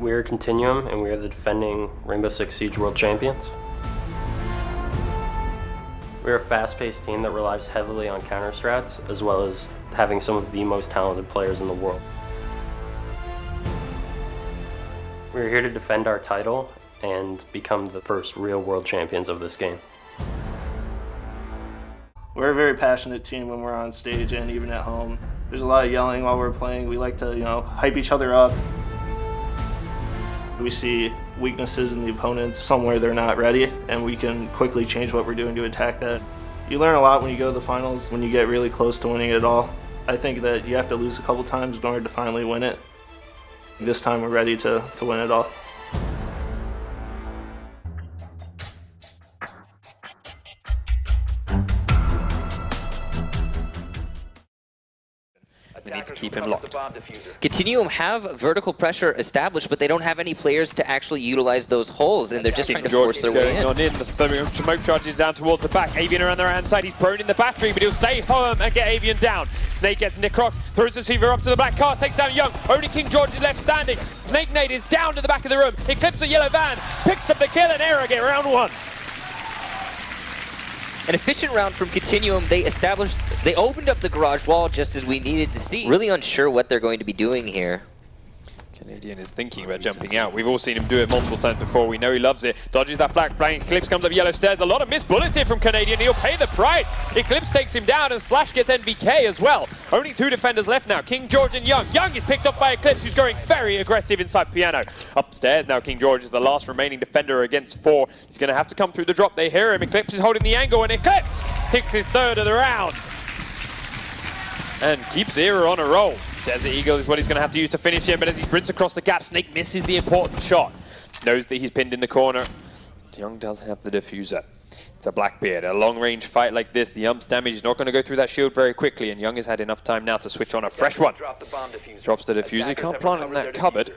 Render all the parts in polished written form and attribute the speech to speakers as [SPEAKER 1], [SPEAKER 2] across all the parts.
[SPEAKER 1] We are CONTINUUM, and we are the defending Rainbow Six Siege World Champions. We are a fast-paced team that relies heavily on counter strats, as well as having some of the most talented players in the world. We are here to defend our title and become the first real world champions of this game.
[SPEAKER 2] We're a very passionate team when we're on stage and even at home. There's a lot of yelling while we're playing. We like to, hype each other up. We see weaknesses in the opponents somewhere they're not ready, and we can quickly change what we're doing to attack that. You learn a lot when you go to the finals, when you get really close to winning it all. I think that you have to lose a couple times in order to finally win it. This time we're ready to win it all.
[SPEAKER 3] We need to keep him locked. CONTINUUM have vertical pressure established, but they don't have any players to actually utilize those holes, and they're just trying to force their way in.
[SPEAKER 4] The smoke charges down towards the back. Avian around the right-hand side. He's prone in the battery, but he'll stay home and get Avian down. Snake gets Necrox, throws the receiver up to the black car, takes down Young. Only KingGeorge is left standing. Snake-nade is down to the back of the room. Eclipse a yellow van, picks up the kill, and EURONICS get round one.
[SPEAKER 3] An efficient round from CONTINUUM. They opened up the garage wall just as we needed to see. Really unsure what they're going to be doing here.
[SPEAKER 4] Canadian is thinking about jumping out. We've all seen him do it multiple times before. We know he loves it. Dodges that flag, playing Eclipse comes up yellow stairs. A lot of missed bullets here from Canadian. He'll pay the price. Eclipse takes him down, and Slash gets NVK as well. Only two defenders left now, KingGeorge and Young. Young is picked up by Eclipse, who's going very aggressive inside Piano. Upstairs now, KingGeorge is the last remaining defender against four. He's going to have to come through the drop. They hear him. Eclipse is holding the angle, and Eclipse hits his third of the round. And keeps EURONICS on a roll. Desert Eagle is what he's going to have to use to finish him, but as he sprints across the gap, Snake misses the important shot. Knows that he's pinned in the corner. Young does have the diffuser. It's a Blackbeard. A long-range fight like this, the ump's damage is not going to go through that shield very quickly, and Young has had enough time now to switch on a fresh one. Drops the diffuser. He can't plant it in that cupboard,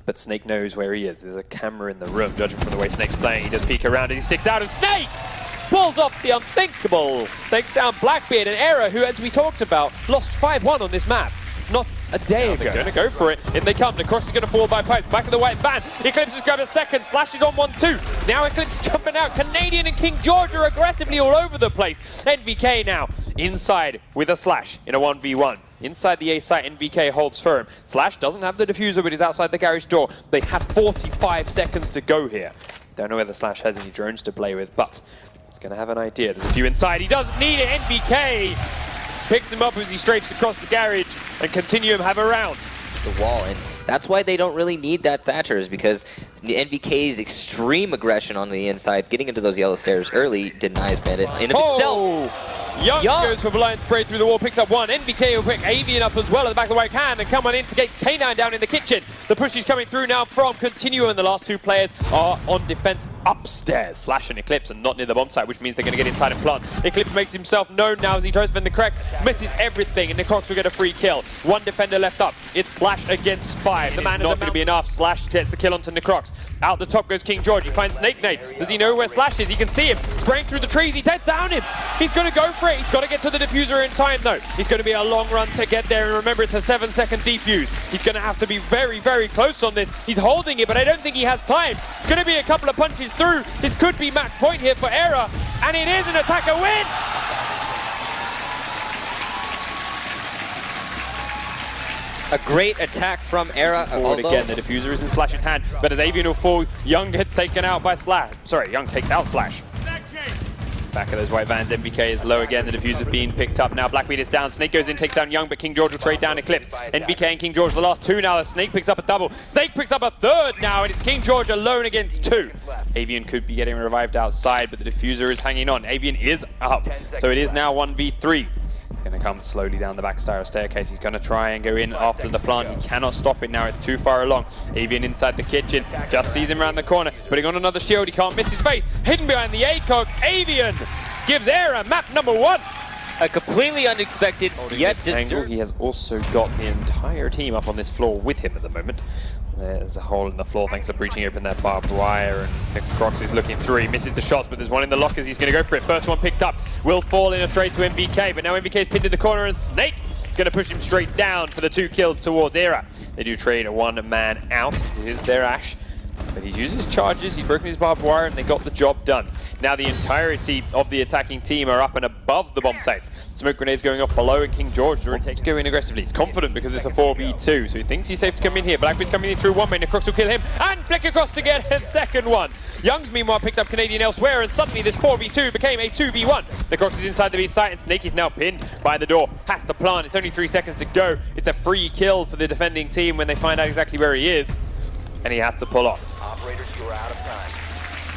[SPEAKER 4] but Snake knows where he is. There's a camera in the room, judging from the way Snake's playing. He does peek around and he sticks out, and Snake pulls off the unthinkable. Takes down Blackbeard, and EURONICS, who, as we talked about, lost 5-1 on this map not a day ago. They're going to go for it. In they come. Necrox is going to fall by pipes. Back of the white van. Eclipse has grabbed a second. Slash is on 1-2. Now Eclipse jumping out. Canadian and KingGeorge are aggressively all over the place. NVK now inside with a Slash in a 1v1. Inside the A site, NVK holds firm. Slash doesn't have the diffuser, but is outside the garage door. They have 45 seconds to go here. Don't know whether Slash has any drones to play with, but he's going to have an idea. There's a few inside. He doesn't need it. NVK picks him up as he strafes across the garage, and CONTINUUM have a round.
[SPEAKER 3] The wall, and that's why they don't really need that Thatcher, is because the NVK's extreme aggression on the inside, getting into those yellow stairs early, denies Bandit in of itself.
[SPEAKER 4] Young goes for blind spray through the wall, picks up one. NVK will pick Avian up as well at the back of the right hand and come on in to get K9 down in the kitchen. The push is coming through now from CONTINUUM, and the last two players are on defense upstairs. Slash and Eclipse and not near the bomb site, which means they're going to get inside and plant. Eclipse makes himself known now as he tries to defend the cracks, misses everything, and Necrox will get a free kill. One defender left up. It's Slash against 5. The man is not going to be enough. Slash gets the kill onto Necrox. Out the top goes KingGeorge. He finds Snake-nade. Does he know where Slash is? He can see him. Spraying through the trees. He takes down him. He's going to go for it. He's got to get to the diffuser in time, though. He's going to be a long run to get there. And remember, it's a 7-second defuse. He's going to have to be very, very close on this. He's holding it, but I don't think he has time. It's going to be a couple of punches through. This could be match point here for EURONICS. And it is an attacker win.
[SPEAKER 3] A great attack from EURONICS.
[SPEAKER 4] Forward again, the diffuser is in Slash's hand, but as Avian will fall, Young gets taken out by Slash. Sorry, Young takes out Slash. Back of those white vans, NVK is low again, the diffuser being picked up. Now Blackbeard is down, Snake goes in, takes down Young, but KingGeorge will trade down Eclipse. NVK and KingGeorge the last two now, as Snake picks up a double. Snake picks up a third now, and it's KingGeorge alone against 2. Avian could be getting revived outside, but the diffuser is hanging on. Avian is up, so it is now 1v3. Going to come slowly down the back staircase. He's going to try and go in after the plant. He cannot stop it now. It's too far along. Avian inside the kitchen. Just sees him around the corner. Putting on another shield. He can't miss his face. Hidden behind the ACOG. Avian gives EURONICS map number 1.
[SPEAKER 3] A completely unexpected, yet deserved.
[SPEAKER 4] He has also got the entire team up on this floor with him at the moment. There's a hole in the floor thanks to breaching open that barbed wire, and Necrox is looking through. He misses the shots, but there's one in the lockers. He's going to go for it. First one picked up. Will fall in a trade to NVK, but now NVK is pinned in the corner, and Snake Going to push him straight down for the 2 kills towards Ysarea. They do trade a 1-man out. Here's their Ash. But he's used his charges, he's broken his barbed wire, and they got the job done. Now the entirety of the attacking team are up and above the bomb sites. Smoke grenades going off below, and KingGeorge wants to go in aggressively. He's confident because it's a 4v2, so he thinks he's safe to come in here. Blackbeard's coming in through 1 main, Necrox will kill him, and flick across to get a second one. Young's meanwhile picked up Canadian elsewhere, and suddenly this 4v2 became a 2v1. Necrox is inside the B site, and Snake is now pinned by the door. Has to plant, it's only 3 seconds to go. It's a free kill for the defending team when they find out exactly where he is. And he has to pull off.
[SPEAKER 5] Operators, you're out of time.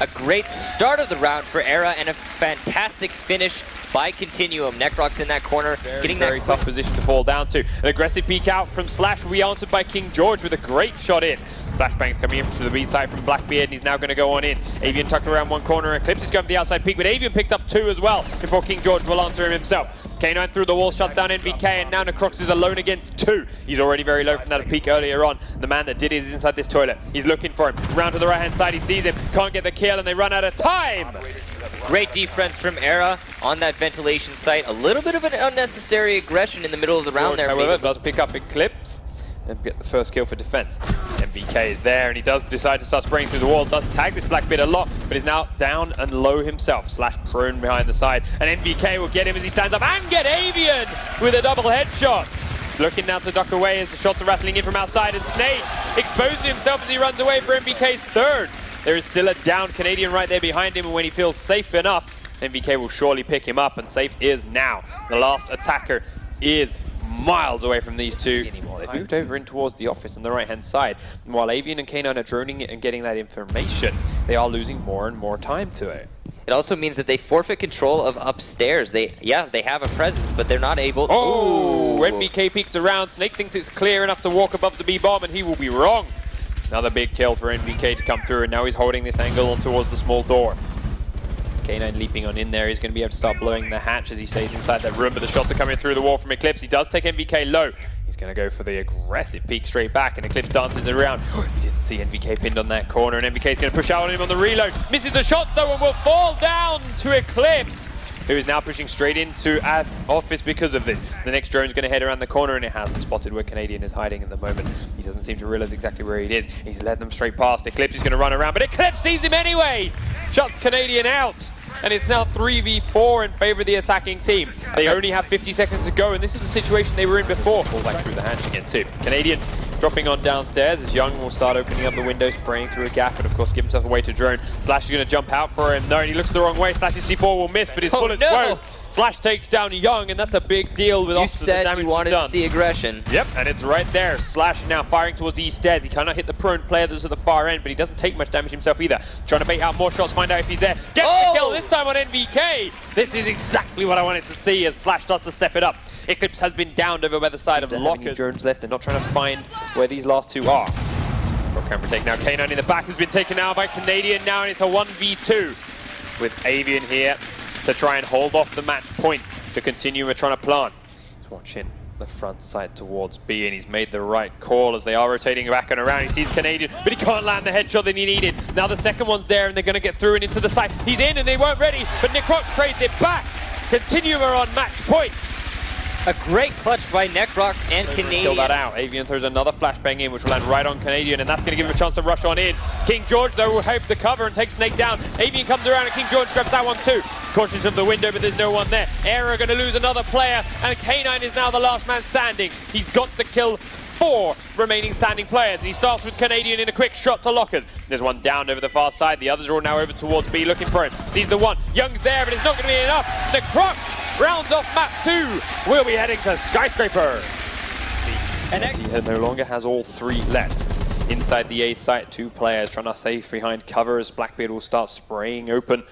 [SPEAKER 3] A great start of the round for Ysarea and a fantastic finish by CONTINUUM. Necrox in that corner, getting
[SPEAKER 4] very
[SPEAKER 3] that
[SPEAKER 4] tough position to fall down to. An aggressive peek out from Slash will be answered by KingGeorge with a great shot in. Flashbang's coming in from the B side from Blackbeard, and he's now going to go on in. Avian tucked around 1 corner, Eclipse is going for the outside peek, but Avian picked up 2 as well before KingGeorge will answer him himself. K9 through the wall, shuts down NVK, and now Necrox is alone against 2. He's already very low from that peek earlier on. The man that did it is inside this toilet. He's looking for him. Round to the right-hand side, he sees him. Can't get the kill, and they run out of time.
[SPEAKER 3] Great defense from Ysarea on that ventilation site. A little bit of an unnecessary aggression in the middle of the round there.
[SPEAKER 4] However, does pick up Eclipse and get the first kill for defense. MVK is there, and he does decide to start spraying through the wall. Does tag this Blackbeard a lot, but is now down and low himself. Slash prone behind the side, and MVK will get him as he stands up and get Avian with a double headshot. Looking now to duck away as the shots are rattling in from outside, and Snake exposes himself as he runs away for MVK's 3rd. There is still a down Canadian right there behind him, and when he feels safe enough, MVK will surely pick him up, and safe is now. The last attacker is miles away from these 2 anymore. They've moved over in towards the office on the right-hand side. And while Avian and K9 are droning it and getting that information, they are losing more and more time to it.
[SPEAKER 3] It also means that they forfeit control of upstairs. They have a presence, but they're not able.
[SPEAKER 4] Oh, NBK peeks around. Snake thinks it's clear enough to walk above the B-bomb, and he will be wrong. Another big kill for NBK to come through, and now he's holding this angle on towards the small door. K9 leaping on in there. He's going to be able to start blowing the hatch as he stays inside that room, but the shots are coming through the wall from Eclipse. He does take NVK low. He's going to go for the aggressive peek straight back, and Eclipse dances around. He didn't see NVK pinned on that corner, and NVK is going to push out on him on the reload. Misses the shot though, and will fall down to Eclipse, who is now pushing straight into office because of this. The next drone's going to head around the corner, and it hasn't spotted where Canadian is hiding at the moment. He doesn't seem to realize exactly where he is. He's led them straight past. Eclipse is going to run around, but Eclipse sees him anyway! Shuts Canadian out, and it's now 3v4 in favor of the attacking team. They only have 50 seconds to go, and this is the situation they were in before. Fall back through the hatch again too. Canadian dropping on downstairs as Young will start opening up the window, spraying through a gap, and of course give himself away to drone. Slash is going to jump out for him. No, and he looks the wrong way. Slash's C4 will miss, but his bullets won't. Slash takes down Young, and that's a big deal with
[SPEAKER 3] you said you wanted to see aggression.
[SPEAKER 4] Yep, and it's right there. Slash now firing towards the east stairs. He cannot hit the prone player that's at the far end, but he doesn't take much damage himself either. Trying to bait out more shots, find out if he's there. Gets the kill this time on NVK. This is exactly what I wanted to see as Slash starts to step it up. Eclipse has been downed over by the side of Lockers. Drones left. They're not trying to find where these last 2 are. For camera take now. K9 in the back has been taken out by Canadian now, and it's a 1v2 with Avian here to try and hold off the match point to continue with trying to plant. He's watching the front side towards B, and he's made the right call as they are rotating back and around. He sees Canadian, but he can't land the headshot that he needed. Now the second one's there, and they're going to get through and into the side. He's in, and they weren't ready, but Necrox trades it back. CONTINUUM are on match point.
[SPEAKER 3] A great clutch by Necrox and Canadian.
[SPEAKER 4] Kill that out. Avian throws another flashbang in, which will land right on Canadian, and that's going to give him a chance to rush on in. KingGeorge, though, will hope the cover and take Snake down. Avian comes around, and KingGeorge grabs that one too. Cautious of the window, but there's no one there. Ysarea are going to lose another player, and K9 is now the last man standing. He's got to kill 4 remaining standing players, and he starts with Canadian in a quick shot to Lockers. There's one down over the far side. The others are all now over towards B looking for him. Sees the one. Young's there, but it's not going to be enough. Necrox rounds off map 2. We'll be heading to Skyscraper. And he no longer has all 3 left. Inside the A site, 2 players trying to safe behind cover as Blackbeard will start spraying open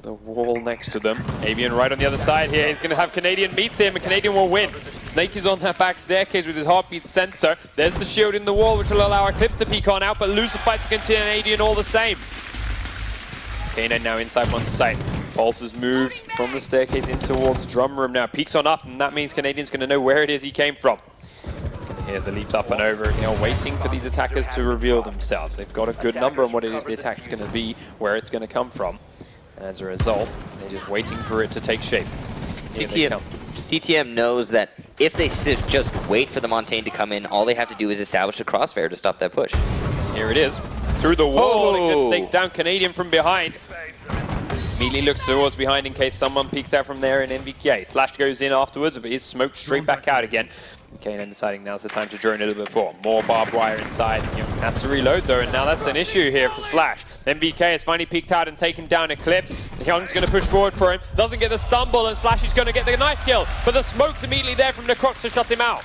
[SPEAKER 4] the wall next to them. Avian right on the other side here. He's going to have Canadian meet him, and Canadian will win. Snake is on that back staircase with his heartbeat sensor. There's the shield in the wall, which will allow Eclipse to peek on out, but lose the fight to Canadian all the same. Kanine now inside one site. Pulse has moved from the staircase in towards drum room now. Peeks on up, and that means Canadian's going to know where it is he came from. Here the leaps up and over, you know, waiting for these attackers to reveal themselves. They've got a good number on what it is the attack's going to be, where it's going to come from. And as a result, they're just waiting for it to take shape.
[SPEAKER 3] CTM knows that if they just wait for the Montaigne to come in, all they have to do is establish a crossfire to stop that push.
[SPEAKER 4] Here it is. Through the wall,
[SPEAKER 3] Oh.
[SPEAKER 4] Eclipse takes down Canadian from behind. Immediately looks towards behind in case someone peeks out from there in MVK. Slash goes in afterwards, but is smoked straight back out again. Kanine deciding now's the time to drone a little bit forward. More barbed wire inside. Young has to reload though, and now that's an issue here for Slash. MVK has finally peeked out and taken down Eclipse. Young's going to push forward for him. Doesn't get the stumble, and Slash is going to get the knife kill. But the smoke's immediately there from Necrox to shut him out.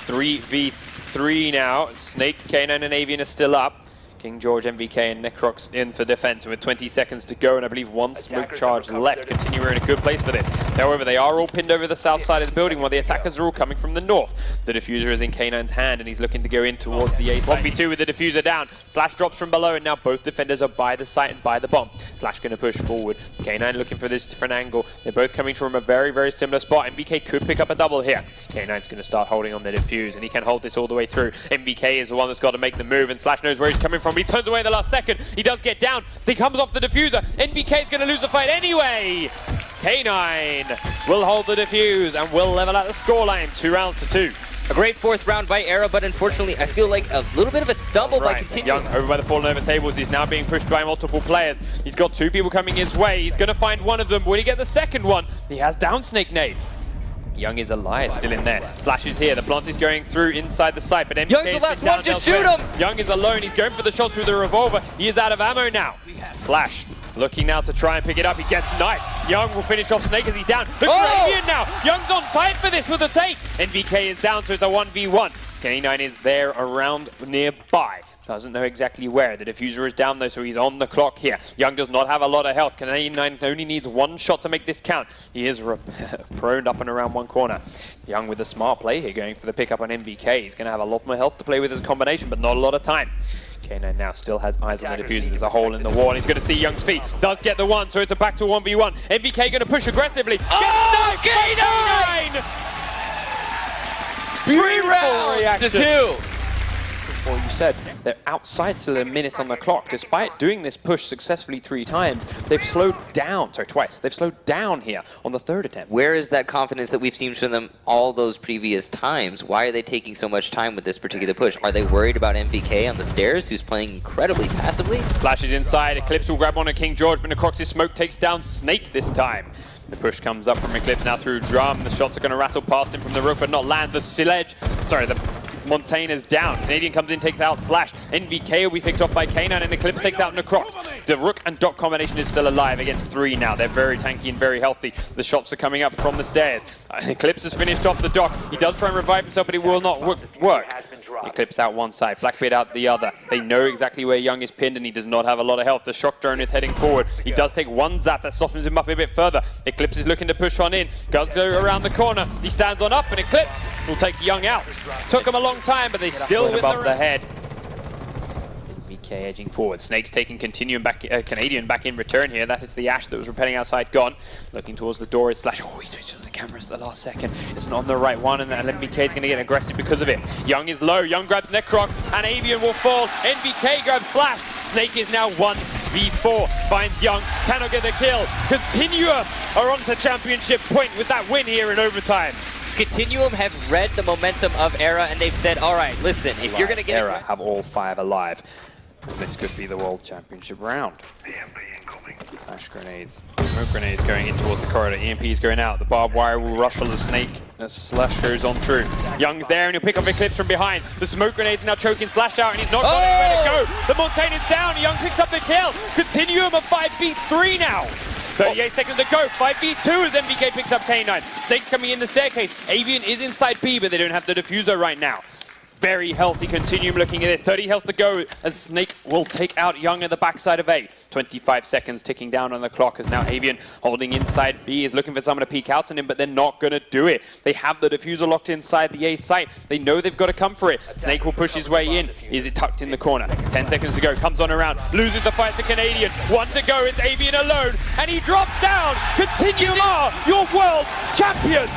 [SPEAKER 4] 3v3 now. Snake, Kanine, and Avian are still up. KingGeorge, MVK, and Necrox in for defense with 20 seconds to go, and I believe one smoke charge left. Continue in a good place for this. However, they are all pinned over the south side of the building while the attackers are all coming from the north. The diffuser is in K9's hand, and he's looking to go in towards the A site. 1v2 with the diffuser down. Slash drops from below, and now both defenders are by the site and by the bomb. Slash going to push forward. K9 looking for this different angle. They're both coming from a very, very similar spot. MVK could pick up a double here. K9's going to start holding on the diffuse, and he can hold this all the way through. MVK is the one that's got to make the move, and Slash knows where he's coming from. He turns away the last second. He does get down. He comes off the diffuser. NVK is going to lose the fight anyway. K9 will hold the diffuse and will level out the scoreline 2-2.
[SPEAKER 3] A great fourth round by Era, but unfortunately I feel like a little bit of a stumble by KontinuUm.
[SPEAKER 4] Young over by the fallen over tables. He's now being pushed by multiple players. He's got two people coming his way. He's going to find one of them. Will he get the second one? He has down Snake-nade. Young is alive, still in there. Slash is here. The plant is going through inside the site, but MVK
[SPEAKER 3] Young's the last one, just shoot him!
[SPEAKER 4] Young is alone. He's going for the shots with the revolver. He is out of ammo now. Slash looking now to try and pick it up. He gets knifed. Young will finish off Snake as he's down. Look for Avian now. Young's on tight for this with the take. NVK is down, so it's a 1v1. Kanine is there around nearby. Doesn't know exactly where. The diffuser is down though, so he's on the clock here. Young does not have a lot of health. Kanine only needs one shot to make this count. He is prone up and around one corner. Young with a smart play here, going for the pickup on MVK. He's going to have a lot more health to play with as a combination, but not a lot of time. Kanine now still has eyes on the diffuser. There's a hole in the wall, and he's going to see Young's feet. Does get the one, so it's a back to 1v1. MVK going to push aggressively.
[SPEAKER 3] Oh,
[SPEAKER 4] Kanine!
[SPEAKER 3] 3 rounds to 2.
[SPEAKER 4] Well, you said they're outside still a minute on the clock. Despite doing this push successfully 3 times, they've slowed down. Sorry, twice. They've slowed down here on the 3rd attempt.
[SPEAKER 3] Where is that confidence that we've seen from them all those previous times? Why are they taking so much time with this particular push? Are they worried about MVK on the stairs, who's playing incredibly passively?
[SPEAKER 4] Slash is inside. Eclipse will grab on at KingGeorge, but Necrox's smoke takes down Snake this time. The push comes up from Eclipse now through Drum. The shots are going to rattle past him from the roof, but not land. The Montaigne is down. Canadian comes in, takes out Slash. NVK will be picked off by Kanine, and Eclipse takes out Necrox. The Rook and Doc combination is still alive against 3 now. They're very tanky and very healthy. The shots are coming up from the stairs. Eclipse has finished off the Doc. He does try and revive himself, but it will not work. Eclipse out one side, Blackbeard out the other. They know exactly where Young is pinned, and he does not have a lot of health. The shock drone is heading forward. He does take one zap that softens him up a bit further. Eclipse is looking to push on in. Goes around the corner. He stands on up, and Eclipse will take Young out. Took him a long time, but they still win above the head. VK edging forward. Snake's taking Canadian back in return here. That is the Ash that was repelling outside gone. Looking towards the door is Slash. Oh, he switched on the cameras at the last second. It's not on the right one, and NVK is going to get aggressive because of it. Young is low. Young grabs Necrox, and Avian will fall. NVK grabs Slash. Snake is now 1v4. Finds Young. Cannot get the kill. KontinuUm are on to championship point with that win here in overtime.
[SPEAKER 3] KontinuUm have read the momentum of Era, and they've said, all right, listen, if you're going to get
[SPEAKER 4] Era have all 5 alive. This could be the World Championship round. Flash grenades, smoke grenades going in towards the corridor. EMP is going out. The barbed wire will rush on the Snake as Slash goes on through. Young's there, and he'll pick up Eclipse from behind. The smoke grenades are now choking Slash out, and he's not got anywhere to go. The Montaigne is down. Young picks up the kill. KontinuUm are 5v3 now. 38 seconds to go. 5v2 as MVK picks up K9. Snake's coming in the staircase. Avian is inside B, but they don't have the diffuser right now. Very healthy KontinuUm looking at this. 30 health to go as Snake will take out Young at the backside of A. 25 seconds ticking down on the clock as now Avian holding inside B is looking for someone to peek out on him, but they're not going to do it. They have the diffuser locked inside the A site. They know they've got to come for it. Snake will push his way in. Is it tucked in the corner? 10 seconds to go. Comes on around. Loses the fight to Canadian. 1 to go. It's Avian alone. And he drops down. KontinuUm are your world champions.